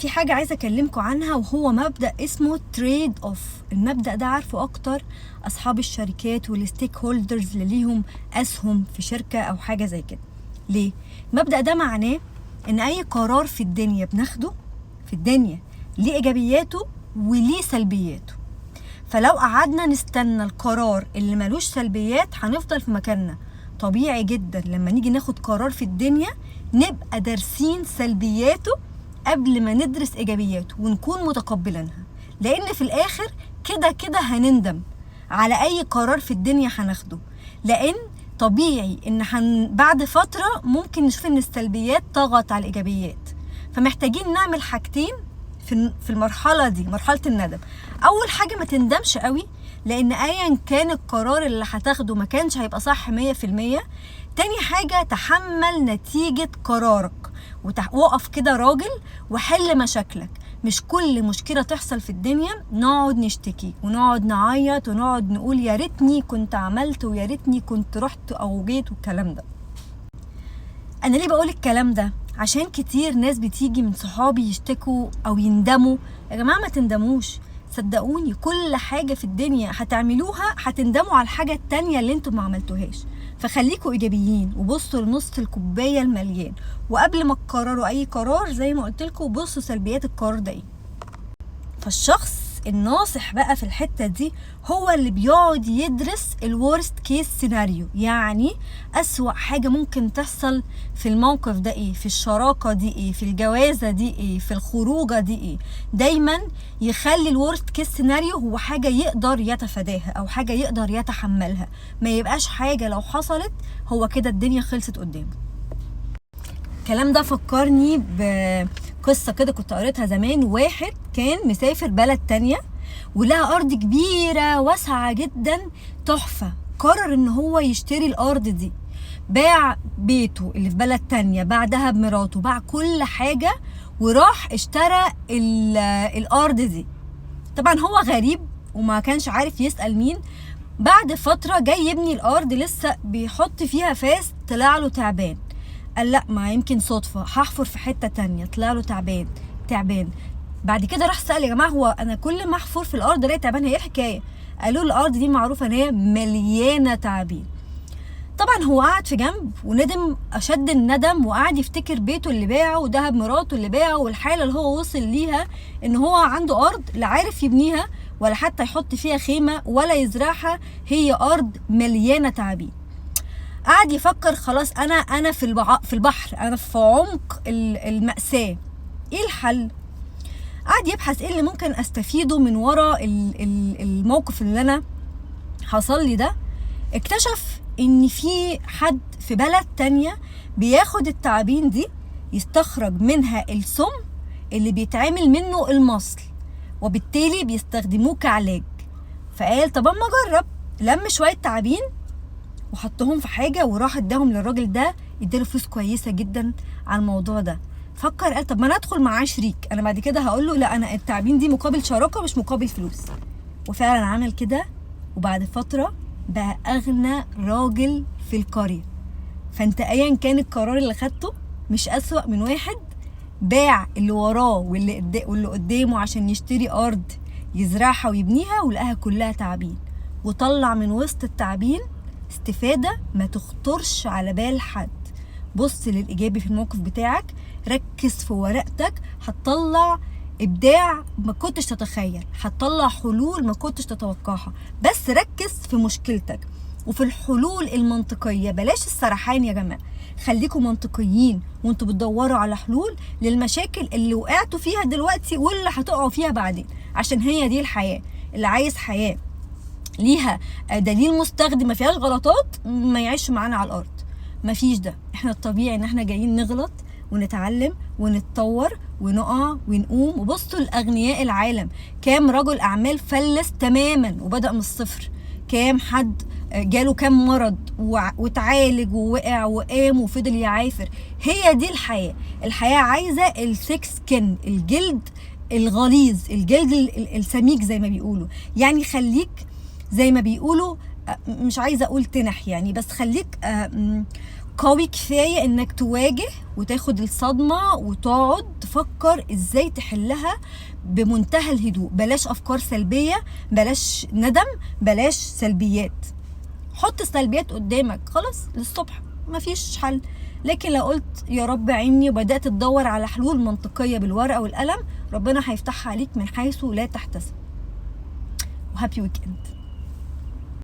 في حاجة عايزة أكلمكم عنها، وهو مبدأ اسمه تريد اوف. المبدأ ده عارفه أكتر أصحاب الشركات والستيك هولدرز اللي ليهم أسهم في شركة أو حاجة زي كده. ليه؟ المبدأ ده معناه إن أي قرار في الدنيا بناخده في الدنيا ليه إيجابياته وليه سلبياته. فلو قعدنا نستنى القرار اللي ملوش سلبيات هنفضل في مكاننا. طبيعي جدا لما نيجي ناخد قرار في الدنيا نبقى دارسين سلبياته قبل ما ندرس إيجابياته ونكون متقبلينها، لأن في الآخر كده هنندم على أي قرار في الدنيا هناخده، لأن طبيعي إن بعد فترة ممكن نشوف إن السلبيات طغت على الإيجابيات. فمحتاجين نعمل حاجتين في المرحلة دي، مرحلة الندم. أول حاجة ما تندمش قوي، لأن أيا كان القرار اللي هتاخده ما كانش هيبقى صح 100%. تاني حاجة تحمل نتيجة قرارك، وقف كده راجل وحل مشاكلك. مش كل مشكلة تحصل في الدنيا نقعد نشتكي ونقعد نعيط ونقعد نقول يا ريتني كنت عملت ويا ريتني كنت رحت أو جيت والكلام ده. أنا ليه بقول الكلام ده؟ عشان كتير ناس بتيجي من صحابي يشتكوا أو يندموا. يا جماعة ما تندموش، صدقوني كل حاجة في الدنيا هتعملوها هتندموا على الحاجة التانية اللي انتم ما عملتوهاش. فخليكوا إيجابيين وبصوا لنص الكوباية المليان، وقبل ما تقرروا أي قرار زي ما قلتلكوا بصوا سلبيات القرار ده ايه. فالشخص الناصح بقى في الحتة دي هو اللي بيقعد يدرس الورست كيس سيناريو، يعني أسوأ حاجة ممكن تحصل في الموقف ده ايه، في الشراكة دي ايه، في الجوازة دي ايه، في الخروجة دي ايه. دايما يخلي الورست كيس سيناريو هو حاجة يقدر يتفاداها أو حاجة يقدر يتحملها، ما يبقاش حاجة لو حصلت هو كده الدنيا خلصت قدامه. الكلام ده فكرني بقصة كده كنت قريتها زمان. واحد كان مسافر بلد تانية ولها أرض كبيرة واسعة جدا تحفة، قرر إن هو يشتري الأرض دي. باع بيته اللي في بلد تانية، باع دهب مراته، باع كل حاجة وراح اشترى الأرض دي. طبعا هو غريب وما كانش عارف يسأل مين. بعد فترة جاي يبني الأرض لسه بيحط فيها فاس، طلع له تعبان. قال لا ما يمكن صدفة، هحفر في حتة تانية. طلع له تعبان. بعد كده راح سأل يا جماعة هو أنا كل ما أحفر في الأرض الاقي تعبان، هي ايه الحكاية؟ قالوا الأرض دي معروفة إن هي مليانة تعابين. طبعا هو قعد في جنب وندم أشد الندم، وقعد يفتكر بيته اللي باعه ودهب مراته اللي باعه والحالة اللي هو وصل ليها، إن هو عنده أرض لا عارف يبنيها ولا حتى يحط فيها خيمة ولا يزرعها، هي أرض مليانة تعابين. قعد يفكر خلاص أنا في البحر، أنا في عمق المأساة، إيه الحل؟ قعد يبحث إيه اللي ممكن أستفيده من وراء الموقف اللي أنا حصل لي ده. اكتشف إن في حد في بلد تانية بياخد التعابين دي يستخرج منها السم اللي بيتعمل منه المصل، وبالتالي بيستخدموه كعلاج. فقال طب اما اجرب. لم شويه تعابين وحطهم في حاجه وراح اداهم للراجل ده، اداله فلوس كويسه جدا على الموضوع ده. فكر قال طب ما انا ادخل معاه شريك، انا بعد كده هقول له لا انا التعابين دي مقابل شراكه مش مقابل فلوس. وفعلا عمل كده، وبعد فتره بقى اغنى راجل في القريه. فانت ايا كان القرار اللي خدته مش اسوأ من واحد باع اللي وراه واللي قدامه عشان يشتري ارض يزرعها ويبنيها ولقاها كلها تعابين، وطلع من وسط التعابين استفادة ما تخطرش على بال حد. بص للإيجابي في الموقف بتاعك، ركز في ورقتك، هتطلع إبداع ما كنتش تتخيل، هتطلع حلول ما كنتش تتوقعها. بس ركز في مشكلتك وفي الحلول المنطقية، بلاش السرحان يا جماعة. خليكوا منطقيين وانتوا بتدوروا على حلول للمشاكل اللي وقعتوا فيها دلوقتي واللي هتقعوا فيها بعدين، عشان هي دي الحياة. اللي عايز حياة ليها دليل مستخدم ما فيهاش غلطات ما يعيش معانا على الأرض. ما فيش ده. احنا الطبيعي ان احنا جايين نغلط ونتعلم ونتطور ونقع ونقوم. وبصوا لأغنياء العالم، كام رجل أعمال فلس تماما وبدأ من الصفر، كام حد جاله كام مرض وتعالج ووقع وقام وفضل يعافر. هي دي الحياة. الحياة عايزة الثيك سكين، الجلد الغليظ، الجلد السميك زي ما بيقولوا. يعني خليك زي ما بيقولوا، مش عايزة اقول تنح يعني، بس خليك قوي كفاية انك تواجه وتاخد الصدمة وتقعد تفكر ازاي تحلها بمنتهى الهدوء. بلاش افكار سلبية، بلاش ندم، بلاش سلبيات. حط السلبيات قدامك خلاص للصبح، مفيش حل. لكن لو قلت يا رب عيني وبدأت تدور على حلول منطقية بالورقة والقلم، ربنا هيفتحها عليك من حيث لا تحتسب. وهابي ويكند.